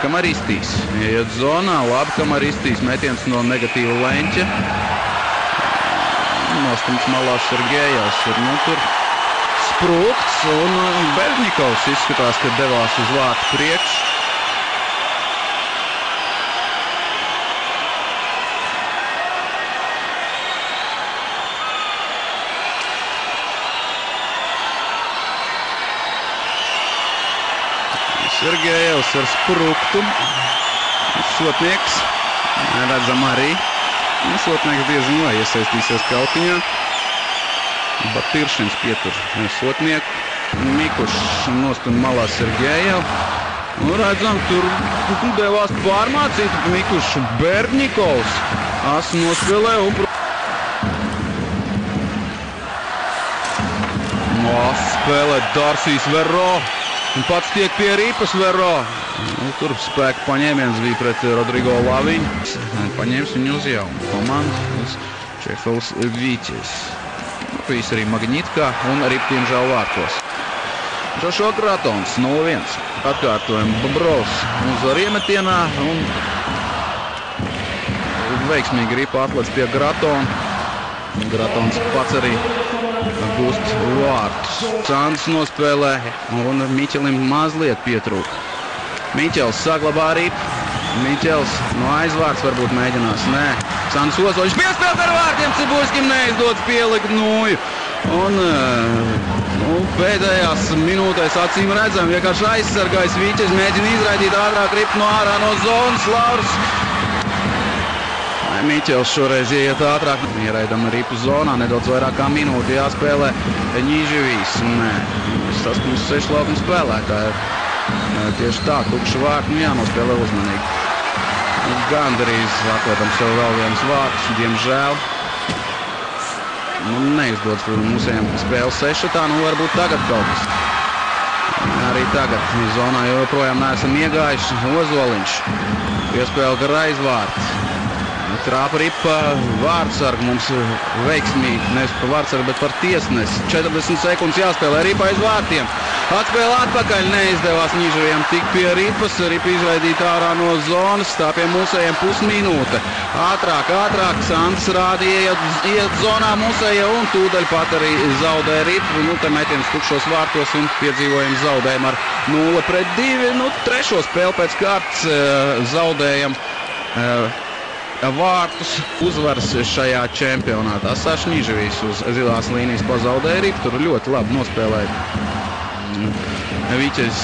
Kamaristīs iet zonā, labi, Kamaristīs metiens no negatīva leņķa. Nostums malā Sergejevs ir, tur sprūkts, un Bežņikovs izskatās, ka devās uz vārtu priekšu. Sergejevs ar spruktu. Sotnieks, redzam arī. Sotnieks diezgan vai iesaistīsies kautiņā. Batiršins pietur Sotnieku. Mikušs nostum malā Sergejevu. Redzam, tur devās pārmācīt Mikušu Bežņikovs. Asu nospēlē un spēlē Darsijs Verro. Un pats tiek pie ripas Verro. Tur spēka paņēmiens bija pret Rodrigo Laviņu. Paņēmis viņu uz jaunu komandu, uz Čefels Vīķis. Pīs arī Magnitkā un arī tiemžēl vārtos. Džošo Gratons 0-1. Atkārtojam Bobrovs uz riemetienā un veiksmīgi ripa atlec pie Gratona. Gratons pats arī gūst vārtus. Candis nospēlē un Miķelim mazliet pietrūk. Miķels saglabā ripu. Miķels no aizvārds varbūt mēģinās. Nē. Candis Ozoļs piespēlēt ar vārtiem. Cibuļskim neizdodas pielikt nūju. Un pēdējās minūtēs acīm redzam, vienkārši aizsargājis Vīķis, mēģina izraidīt ātrāk ripu no ārā no zonas. Lauris Miķels šoreiz ieiet ātrāk. Ieraidam ripu zonā, nedaudz vairāk kā minūti jāspēlē Ņīževijs. Tas mums 6 laukuma spēlētāji. Tieši tā, tukša vārti, jānospēlē uzmanīgi. Gandrīz atliekam sev vēl viens vārts, diemžēl. Neizdodas mūsējiem spēles sešatā, varbūt tagad kaut kas. Arī tagad zonā joprojām neesam iegājuši. Ozoliņš piespēle gar aizvārtu. Trāpa ripa vārdsargu mums veiksmīgi, nevis par vārdsargu, bet par tiesnesi. 40 sekundes jāspēlē ripa aiz vārtiem. Atspēle atpakaļ, neizdevās Ņīževijam tik pie ripas. Ripa izraidīta ārā no zonas, tā pie mūsējiem pusminūte. Ātrāk, Sandis rādīja iet zonā mūsējie un tūdaļ pat arī zaudē ripu. Te metiens tukšos vārtos un piedzīvojam zaudējumu ar 0-2. Trešo spēli pēc kārtas zaudējam vārtus uzvaras šajā čempionātā. Saša Ņīževijs uz zilās līnijas pazaudēja ripu, tur ļoti labi nospēlēja Vīķis